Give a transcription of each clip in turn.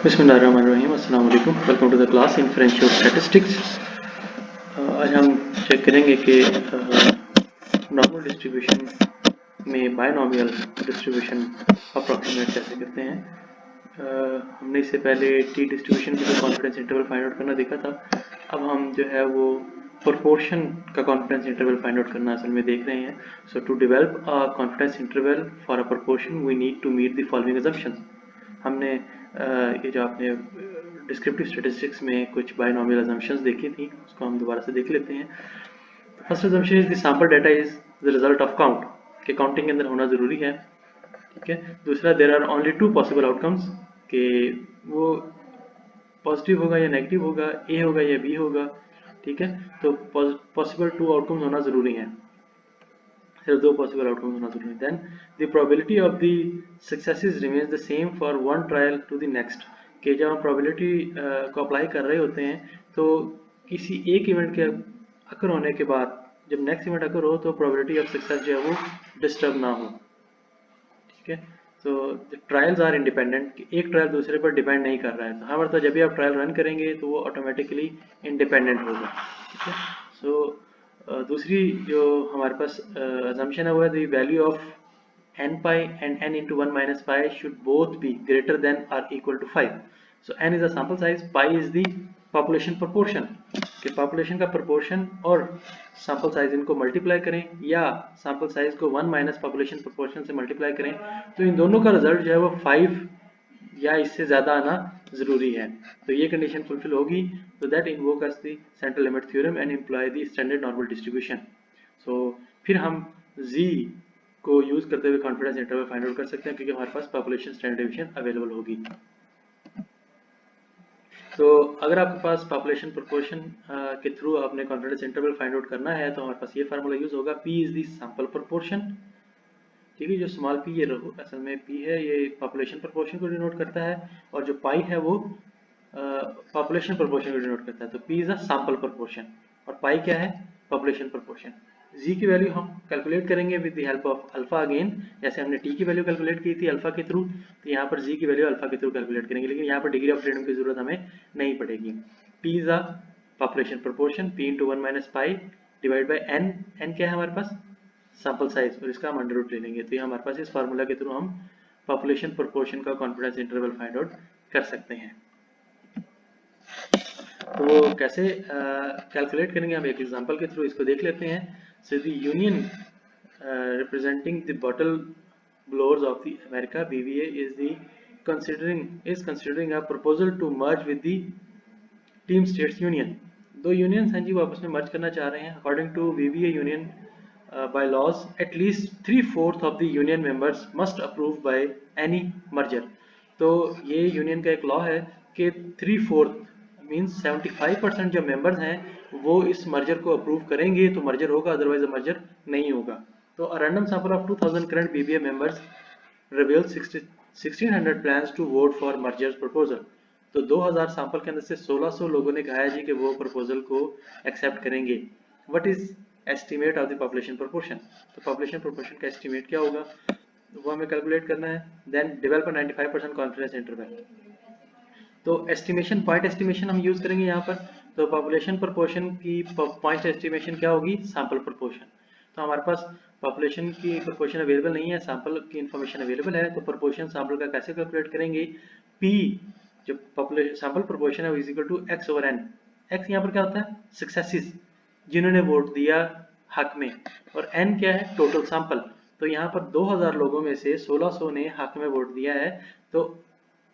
बिस्मिल्लाहिर्रहमानिर्रहीम, अस्सलाम वालेकुम। Welcome to the class in French और स्टैटिस्टिक्स। आज हम चेक करेंगे कि नॉर्मल डिस्ट्रीब्यूशन में बायनॉमियल डिस्ट्रीब्यूशन अप्रॉक्सीमेट कैसे करते हैं। हमने इससे पहले टी डिस्ट्रीब्यूशन के लिए कॉन्फिडेंस इंटरवल फाइंड आउट करना देखा था। अब हम जो है वो प्रोपोर्शन का कॉन्फिडेंस इंटरवल फाइंड आउट करना असल में देख रहे हैं। So to develop a confidence interval for a proportion we need to meet the following assumptions. हमने ये जो आपने डिस्क्रिप्टिव स्टैटिस्टिक्स में कुछ बायनॉमियल अजम्पशंस देखी थी, उसको हम दोबारा से देख लेते हैं। First assumption is the sample data is the result of count, कि काउंटिंग के अंदर होना ज़रूरी है। ठीक है। दूसरा, there are only two possible outcomes, कि वो पॉजिटिव होगा या नेगेटिव होगा, ए होगा या बी होगा। ठीक है। तो पॉसिबल टू आउटकम्स होना ज़रूरी है, सिर्फ दो पॉसिबल आउटकम्स होना जरूरी है। Then the probability of the successes remains the same for one trial to the next, कि जब हम प्रोबेबिलिटी को अप्लाई कर रहे होते हैं तो किसी एक इवेंट के अकर होने के बाद जब नेक्स्ट इवेंट अकर हो तो प्रोबेबिलिटी ऑफ सक्सेस जो है वो डिस्टर्ब ना हो। ठीक है। तो ट्रायल्स आर इंडिपेंडेंट, एक ट्रायल दूसरे पर डिपेंड नहीं कर रहा है। तो हाँ, मतलब जब भी आप ट्रायल रन करेंगे तो वो ऑटोमेटिकली इंडिपेंडेंट होगा। ठीक है। सो दूसरी जो हमारे पास assumption है वो है the value of n pi and n into 1 minus pi should both be greater than or equal to 5. So n is the sample size, pi is the population proportion, कि population का proportion और sample size इनको multiply करें या sample size को 1 minus population proportion से multiply करें तो इन दोनों का result जो है वो 5 या इससे ज़्यादा आना ज़रूरी है। तो ये कंडीशन फुलफिल होगी तो that invokes the central limit theorem and employ the standard normal distribution. So फिर हम z को यूज़ करते हुए कॉन्फिडेंस इंटरवल फाइंड आउट कर सकते हैं, क्योंकि हमारे पास पॉपुलेशन स्टैंडर्ड डिवीजन अवेलेबल होगी। तो अगर आपके पास पॉपुलेशन प्रोपोर्शन के थ्रू आपने कॉन्फिडेंस इंटरवल फाइंड आउट करना है तो हमारे पास ये फार्मूला यूज़ होगा, p is the sample proportion. ठीक है। जो स्मॉल p ये असल में p है, ये पॉपुलेशन प्रोपोर्शन को डिनोट करता है, और जो पाई है वो पॉपुलेशन प्रोपोर्शन को डिनोट करता है। तो p is a sample proportion और पाई क्या है, पॉपुलेशन प्रोपोर्शन। z की वैल्यू हम कैलकुलेट करेंगे with the help of alpha again, जैसे हमने t की वैल्यू कैलकुलेट की थी अल्फा के थ्रू, तो यहाँ पर z की वैल्यू अल्फा के थ्रू कैलकुलेट करेंगे, लेकिन यहाँ पर डिग्री ऑफ फ्रीडम की जरूरत हमें नहीं पड़ेगी। p is a population proportion, p into 1 minus pi divide by n, n क्या है हमारे पास, सैंपल साइज, और इसका हम अंडर रूट ले लेंगे। तो ये हमारे पास इस फार्मूला के थ्रू हम पॉपुलेशन प्रोपोर्शन का कॉन्फिडेंस इंटरवल फाइंड आउट कर सकते हैं। तो वो कैसे कैलकुलेट करेंगे, हम एक एग्जांपल के थ्रू इसको देख लेते हैं। So the union representing the bottle blowers of the America BBA is considering a proposal to merge with the team states union. दो यूनियंस हैं जी, वो आपस में मर्ज करना चाह रहे हैं। According to BBA union by laws at least 3/4 of the union members must approve by any merger। तो ये यूनियन का एक लॉ है कि 3/4 मीन्स 75% जो मेंबर्स हैं वो इस मर्जर को अप्रूव करेंगे तो मर्जर होगा, अदरवाइज मर्जर नहीं होगा। तो a random sample of 2000 current BBA members reveals 1600 plans to vote for merger proposal। तो 2000 सैंपल के अंदर से 1600 लोगों ने कहा है जी कि वो प्रपोजल को एक्सेप्ट करेंगे। What is estimate of the population proportion, तो पॉपुलेशन प्रोपोर्शन का एस्टिमेट क्या होगा वो हमें कैलकुलेट करना है। Then develop 95% confidence interval. तो एस्टिमेशन, पॉइंट एस्टिमेशन हम यूज करेंगे यहाँ पर। तो पॉपुलेशन प्रोपोर्शन की पॉइंट एस्टिमेशन क्या होगी, सैंपल प्रोपोर्शन। तो हमारे पास पॉपुलेशन की प्रोपोर्शन अवेलेबल नहीं है, सैंपल की इन्फॉर्मेशन अवेलेबल है, तो प्रोपोर्शन सैंपल का कैसे कैलकुलेट करेंगे, p जो पॉपुलेशन सैंपल प्रोपोर्शन है is equal to x over n। x यहाँ पर क्या होता है, सक्सेसिस जिन्होंने वोट दिया हक में, और n क्या है, टोटल सैंपल। तो यहाँ पर 2000 लोगों में से 1600 ने हक में वोट दिया है, तो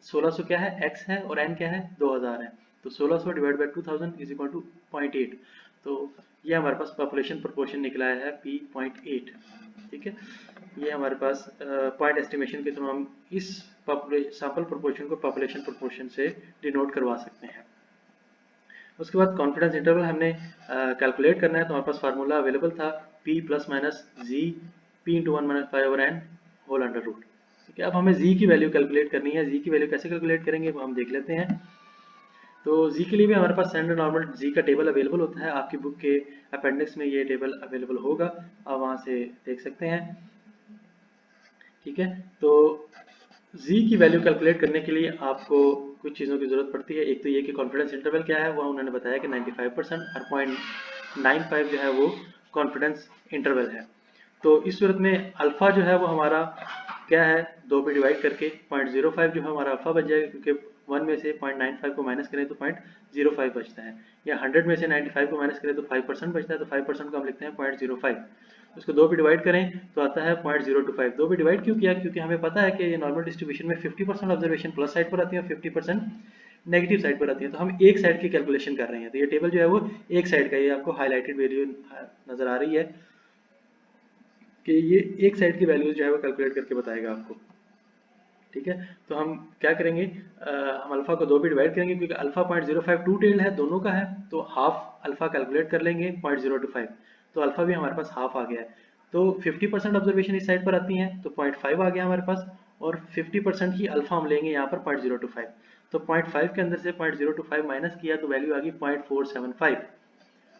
1600 क्या है, x है, और n क्या है, 2000 है। तो 1600 divide by 2000 is equal to 0.8। तो ये हमारे पास पॉपुलेशन प्रोपोर्शन निकला है p 0.8। ठीक है। ये हमारे पास पॉइंट एस्टिमेशन के थ्रू हम इस सैंपल प्रोपोर्शन को पॉपुलेशन प्रोपोर्शन से डिनोट करवा सकते हैं। उसके बाद कॉन्फिडेंस इंटरवल हमने कैलकुलेट करना है, तो हमारे पास फार्मूला अवेलेबल था p plus minus z p into 1 minus 5 over n whole under root. ठीक है। अब हमें z की वैल्यू कैलकुलेट करनी है। z की वैल्यू कैसे कैलकुलेट करेंगे वो हम देख लेते हैं। तो z के लिए भी हमारे पास स्टैंडर्ड नॉर्मल z का टेबल अवेलेबल होता है, आपकी बुक के अपेंडिक्स में ये टेबल अवेलेबल होगा, आप वहाँ से देख सकते हैं। ठीक है। तो z की वैल्यू कैलकुलेट करने के लिए आपको कुछ चीज़ों की ज़रूरत पड़ती है। एक तो ये कि कॉन्फिडेंस इंटरवल क्या है, वो उन्होंने बताया कि 95% और 0.95 जो है वो कॉन्फिडेंस इंटरवल है। तो इस सूरत में अल्फ़ा जो है वो हमारा क्या है, 2 पे डिवाइड करके 0.05 जो है हमारा अल्फ़ा बच जाएगा, क्योंकि 1 में से 0.95 को माइनस करें तो 0.05 बचता है, या 100 में से 95 को माइनस करें तो 5% बचता है, तो 5% को हम लिखते हैं 0.05। उसको 2 पे डिवाइड करें तो आता है 0.025। 2 पे डिवाइड क्यों किया, क्योंकि हमें पता है कि ये नॉर्मल डिस्ट्रीब्यूशन में 50% ऑब्जर्वेशन प्लस साइड पर आती है और 50% नेगेटिव साइड पर आती है, तो हम एक साइड की कैलकुलेशन कर रहे हैं। तो ये टेबल जो है वो एक साइड का, ये आपको हाईलाइटेड वैल्यू नजर आ रही है कि ये एक साइड की वैल्यूज जो है वो कैलकुलेट करके बताएगा आपको। ठीक है, तो हम क्या करेंगे, हम अल्फा को 2 पे डिवाइड करेंगे, क्योंकि अल्फा 0.05 टू टेल्ड है, दोनों का है, तो हाफ अल्फा कैलकुलेट कर लेंगे 0.025, तो अल्फा भी हमारे पास हाफ आ गया है। तो 50% ऑब्जर्वेशन इस साइड पर आती हैं, तो 0.5 आ गया हमारे पास, और 50% ही अल्फा हम लेंगे यहाँ पर 0.025। तो 0.5 के अंदर से 0.025 माइनस किया तो वैल्यू आ गई 0.475।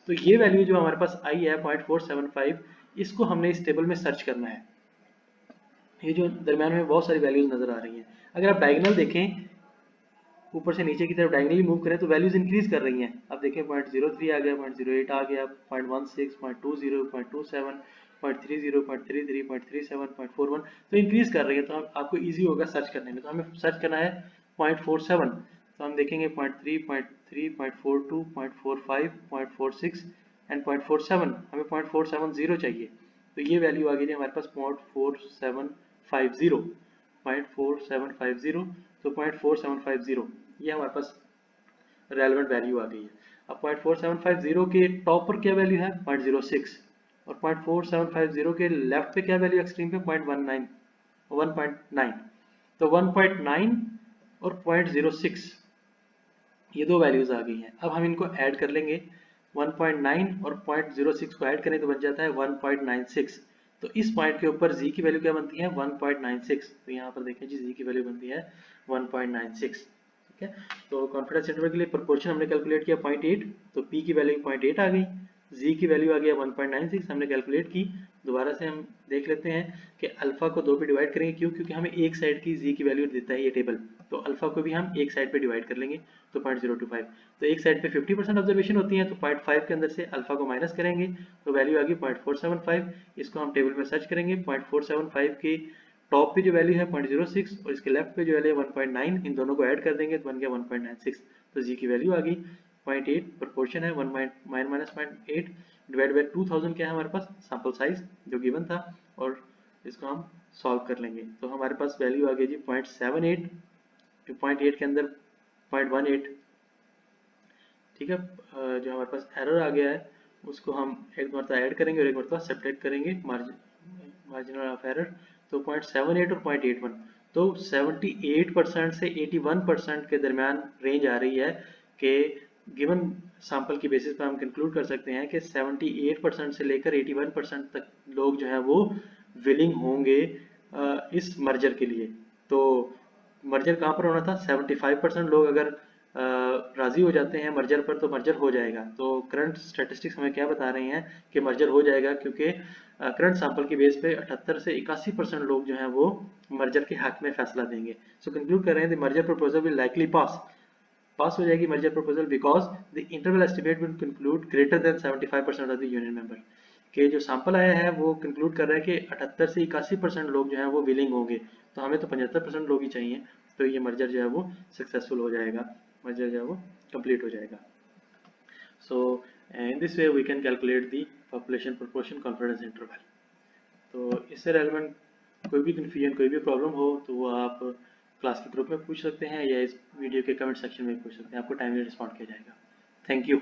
तो ये वैल्यू जो हमारे पास आई है 0.475, इसको हमने इस टेबल में सर्च करना है। ये जो दरम्यान में बहुत सारी वैल्यूज नजर आ रही हैं, अगर आप डायगोनल देखें, ऊपर से नीचे की तरफ डायगोनली मूव करें तो वैल्यूज इंक्रीज कर रही हैं। अब देखें 0.03 आ गया, 0.08 आ गया, 0.16, 0.20, 0.27, 0.30, 0.33, 0.37, 0.41, तो इंक्रीज कर रही है। तो आपको ईजी होगा सर्च करने में। तो हमें सर्च करना है 0.47, तो हम देखेंगे 0.3, 0.3, 0.42, 0.45, 0.46 एंड 0.47, हमें 0.470 चाहिए। तो ये वैल्यू आ गई हमारे पास 0.4750, 0.4750, तो 0.4750 ये हमारे पास रेलेवेंट वैल्यू आ गई है। अब 0.4750 के टॉप पर क्या वैल्यू है 0.06, और 0.4750 के लेफ्ट पे क्या वैल्यू एक्सट्रीम पे 1.9, तो 1.9 और 0.06 ये दो वैल्यूज आ गई हैं। अब हम इनको ऐड कर लेंगे, 1.9 और 0.06 को ऐड करें तो बच जाता है 1.96। तो इस पॉइंट के ऊपर z की वैल्यू क्या बनती है 1.96, तो यहाँ पर देखें जी z की वैल्यू बनती है 1.96। ठीक है, तो कॉन्फिडेंस इंटरवल के लिए प्रोपोर्शन हमने कैलकुलेट किया 0.8, तो p की वैल्यू 0.8 आ गई, z की वैल्यू आ गया 1.96 हमने कैलकुलेट की। दोबारा से हम देख लेते हैं कि अल्फा को 2 पे डिवाइड करेंगे, क्यों, क्योंकि हमें एक साइड की z की वैल्यू देता है ये टेबल, तो अल्फा को भी हम एक साइड पे डिवाइड कर लेंगे, तो 0.025। तो एक साइड पे 50% ऑब्जर्वेशन होती है, तो 0.5 के अंदर से अल्फा को माइनस करेंगे तो वैल्यू आ गई 0.475। इसको हम टेबल में सर्च करेंगे, 0.475 के टॉप पे जो वैल्यू है 0.06 और इसके लेफ्ट पे जो वैल्यू है 1.9, इन दोनों को ऐड कर देंगे तो बन गया 1.96। तो जी की वैल्यू आ गई 0.8, प्रोपोर्शन है 1 माइनस 0.8 डिवाइड बाय 2000 क्या है हमारे पास सैंपल साइज जो गिवन था, और इसको हम सॉल्व कर लेंगे। तो हमारे पास वैल्यू आ गई जी 0.78, 0.8 के अंदर 0.18। ठीक है, जो हमारे पास एरर आ गया है उसको हम एक मरतबा ऐड करेंगे और एक मरतबा सब्ट्रैक्ट करेंगे, मार्जिनल ऑफ एरर, तो 0.78 और 0.81, तो 78% से 81% के दरमियान रेंज आ रही है कि गिवन सैंपल की बेसिस पर हम कंक्लूड कर सकते हैं कि 78% से लेकर 81% तक लोग जो है वो विलिंग होंगे इस मर्जर के लिए। तो मर्जर कहाँ पर होना था, 75% लोग अगर राजी हो जाते हैं मर्जर पर तो मर्जर हो जाएगा। तो करंट स्टैटिस्टिक्स हमें क्या बता रहे हैं कि मर्जर हो जाएगा, क्योंकि करंट सैंपल की बेस पे 78 से 81% लोग जो हैं वो मर्जर के हक में फैसला देंगे। सो कंक्लूड कर रहे हैं the merger proposal will likely pass हो जाएगी merger proposal, because the interval estimate will conclude greater than 75% of the union member. के जो सैंपल आया है वो कंक्लूड कर रहा है कि 78 से 81% लोग जो हैं वो विलिंग होंगे, तो हमें तो 75% लोग ही चाहिए, तो ये मर्जर जो है वो सक्सेसफुल हो जाएगा, मर्जर जो है वो कंप्लीट हो जाएगा। So in this way we can calculate the population proportion confidence interval. तो इससे रेलेवेंट कोई भी कन्फ्यूजन कोई भी प्रॉब्लम हो तो वो आप क्लास के ग्रुप में पूछ सकते हैं या इस वीडियो के कमेंट सेक्शन में पूछ सकते हैं, आपको टाइमली रिस्पॉन्ड किया जाएगा। Thank you.